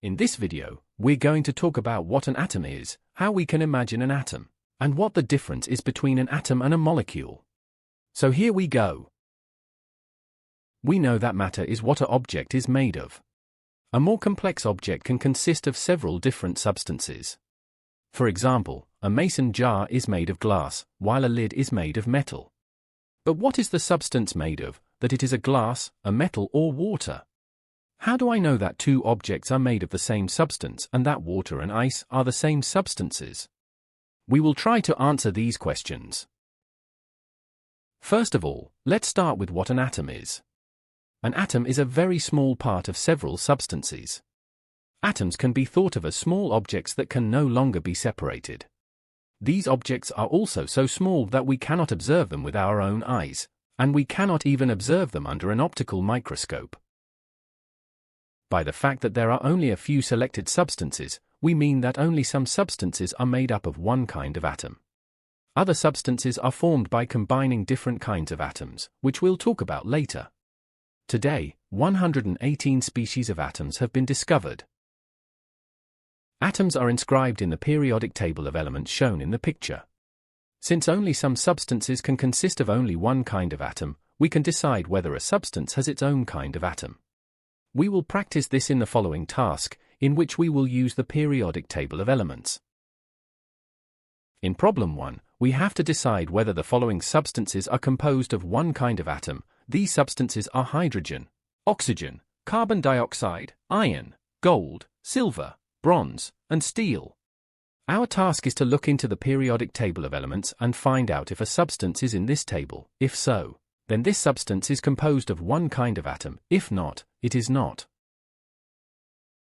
In this video, we're going to talk about what an atom is, how we can imagine an atom, and what the difference is between an atom and a molecule. So here we go. We know that matter is what an object is made of. A more complex object can consist of several different substances. For example, a mason jar is made of glass, while a lid is made of metal. But what is the substance made of, that it is a glass, a metal, or water? How do I know that two objects are made of the same substance and that water and ice are the same substances? We will try to answer these questions. First of all, let's start with what an atom is. An atom is a very small part of several substances. Atoms can be thought of as small objects that can no longer be separated. These objects are also so small that we cannot observe them with our own eyes, and we cannot even observe them under an optical microscope. By the fact that there are only a few selected substances, we mean that only some substances are made up of one kind of atom. Other substances are formed by combining different kinds of atoms, which we'll talk about later. Today, 118 species of atoms have been discovered. Atoms are inscribed in the periodic table of elements shown in the picture. Since only some substances can consist of only one kind of atom, we can decide whether a substance has its own kind of atom. We will practice this in the following task, in which we will use the periodic table of elements. In problem 1, we have to decide whether the following substances are composed of one kind of atom. These substances are hydrogen, oxygen, carbon dioxide, iron, gold, silver, bronze, and steel. Our task is to look into the periodic table of elements and find out if a substance is in this table. If so, then this substance is composed of one kind of atom. If not, it is not.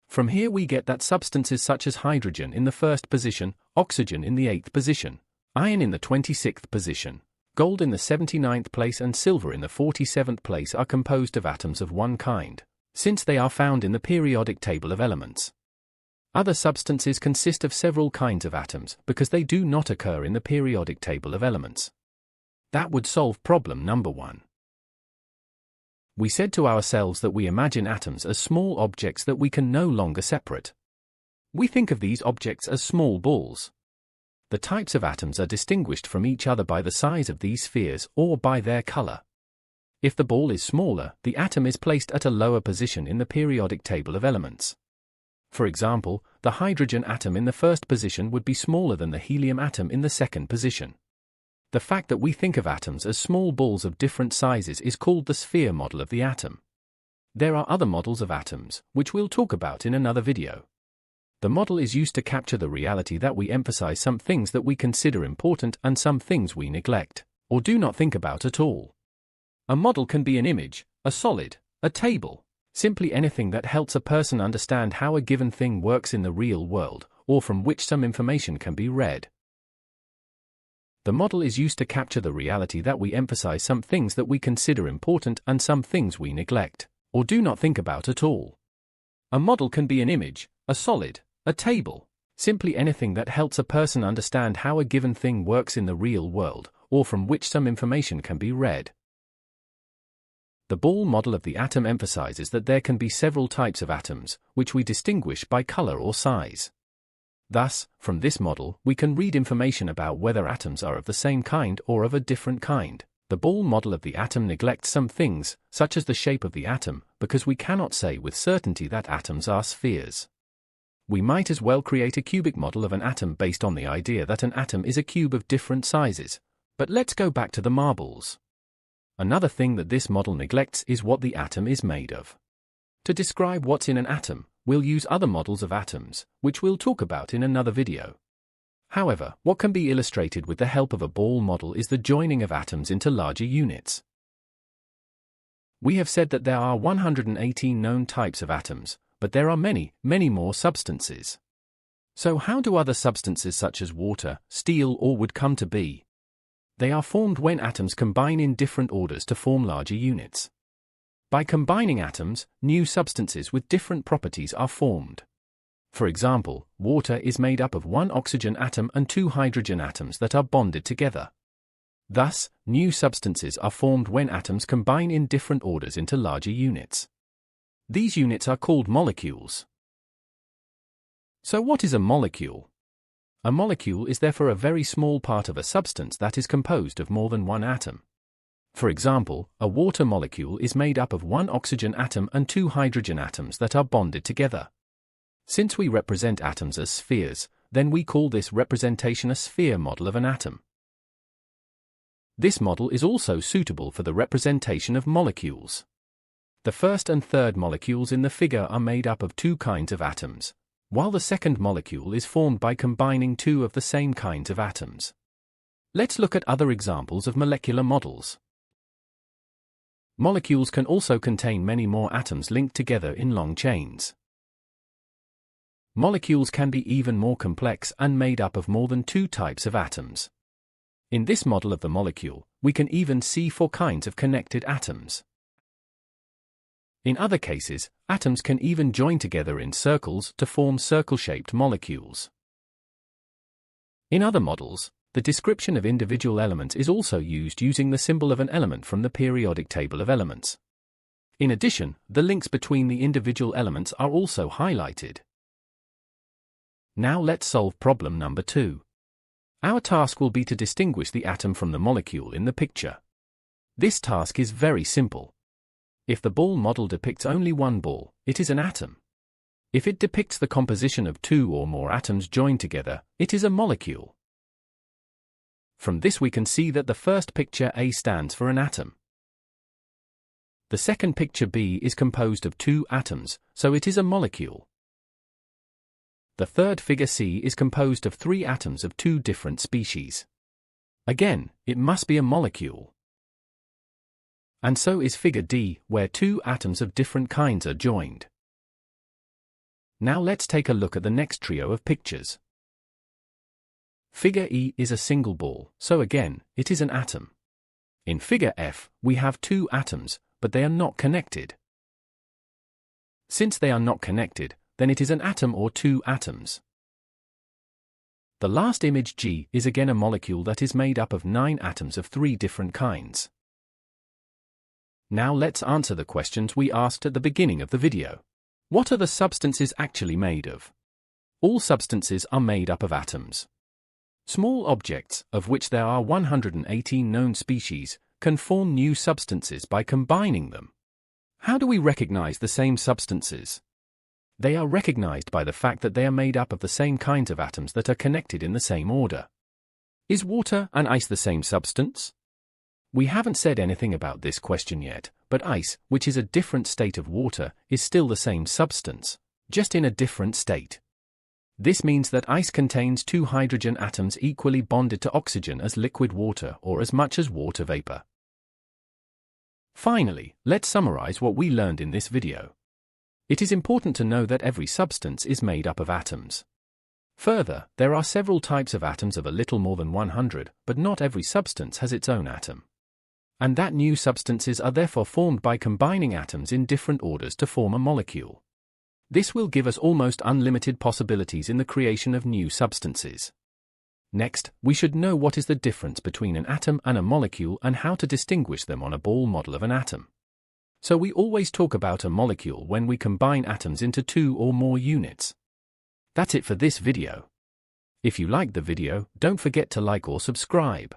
From here we get that substances such as hydrogen in the first position, oxygen in the 8th position, iron in the 26th position, gold in the 79th place and silver in the 47th place are composed of atoms of one kind, since they are found in the periodic table of elements. Other substances consist of several kinds of atoms because they do not occur in the periodic table of elements. That would solve problem number 1. We said to ourselves that we imagine atoms as small objects that we can no longer separate. We think of these objects as small balls. The types of atoms are distinguished from each other by the size of these spheres or by their color. If the ball is smaller, the atom is placed at a lower position in the periodic table of elements. For example, the hydrogen atom in the first position would be smaller than the helium atom in the second position. The fact that we think of atoms as small balls of different sizes is called the sphere model of the atom. There are other models of atoms, which we'll talk about in another video. The model is used to capture the reality that we emphasize some things that we consider important and some things we neglect, or do not think about at all. A model can be an image, a solid, a table, simply anything that helps a person understand how a given thing works in the real world, or from which some information can be read. The model is used to capture the reality that we emphasize some things that we consider important and some things we neglect, or do not think about at all. A model can be an image, a solid, a table, simply anything that helps a person understand how a given thing works in the real world, or from which some information can be read. The ball model of the atom emphasizes that there can be several types of atoms, which we distinguish by color or size. Thus, from this model, we can read information about whether atoms are of the same kind or of a different kind. The ball model of the atom neglects some things, such as the shape of the atom, because we cannot say with certainty that atoms are spheres. We might as well create a cubic model of an atom based on the idea that an atom is a cube of different sizes. But let's go back to the marbles. Another thing that this model neglects is what the atom is made of. To describe what's in an atom, we'll use other models of atoms, which we'll talk about in another video. However, what can be illustrated with the help of a ball model is the joining of atoms into larger units. We have said that there are 118 known types of atoms, but there are many, many more substances. So how do other substances such as water, steel, or wood come to be? They are formed when atoms combine in different orders to form larger units. By combining atoms, new substances with different properties are formed. For example, water is made up of one oxygen atom and two hydrogen atoms that are bonded together. Thus, new substances are formed when atoms combine in different orders into larger units. These units are called molecules. So what is a molecule? A molecule is therefore a very small part of a substance that is composed of more than one atom. For example, a water molecule is made up of one oxygen atom and two hydrogen atoms that are bonded together. Since we represent atoms as spheres, then we call this representation a sphere model of an atom. This model is also suitable for the representation of molecules. The first and third molecules in the figure are made up of two kinds of atoms, while the second molecule is formed by combining two of the same kinds of atoms. Let's look at other examples of molecular models. Molecules can also contain many more atoms linked together in long chains. Molecules can be even more complex and made up of more than two types of atoms. In this model of the molecule, we can even see four kinds of connected atoms. In other cases, atoms can even join together in circles to form circle-shaped molecules. In other models, the description of individual elements is also used using the symbol of an element from the periodic table of elements. In addition, the links between the individual elements are also highlighted. Now let's solve problem number 2. Our task will be to distinguish the atom from the molecule in the picture. This task is very simple. If the ball model depicts only one ball, it is an atom. If it depicts the composition of two or more atoms joined together, it is a molecule. From this we can see that the first picture A stands for an atom. The second picture B is composed of two atoms, so it is a molecule. The third figure C is composed of three atoms of two different species. Again, it must be a molecule. And so is figure D, where two atoms of different kinds are joined. Now let's take a look at the next trio of pictures. Figure E is a single ball, so again, it is an atom. In figure F, we have two atoms, but they are not connected. Since they are not connected, then it is an atom or two atoms. The last image G is again a molecule that is made up of 9 atoms of 3 different kinds. Now let's answer the questions we asked at the beginning of the video. What are the substances actually made of? All substances are made up of atoms. Small objects, of which there are 118 known species, can form new substances by combining them. How do we recognize the same substances? They are recognized by the fact that they are made up of the same kinds of atoms that are connected in the same order. Is water and ice the same substance? We haven't said anything about this question yet, but ice, which is a different state of water, is still the same substance, just in a different state. This means that ice contains 2 hydrogen atoms equally bonded to oxygen as liquid water or as much as water vapor. Finally, let's summarize what we learned in this video. It is important to know that every substance is made up of atoms. Further, there are several types of atoms of a little more than 100, but not every substance has its own atom. And that new substances are therefore formed by combining atoms in different orders to form a molecule. This will give us almost unlimited possibilities in the creation of new substances. Next, we should know what is the difference between an atom and a molecule and how to distinguish them on a ball model of an atom. So we always talk about a molecule when we combine atoms into 2 or more units. That's it for this video. If you liked the video, don't forget to like or subscribe.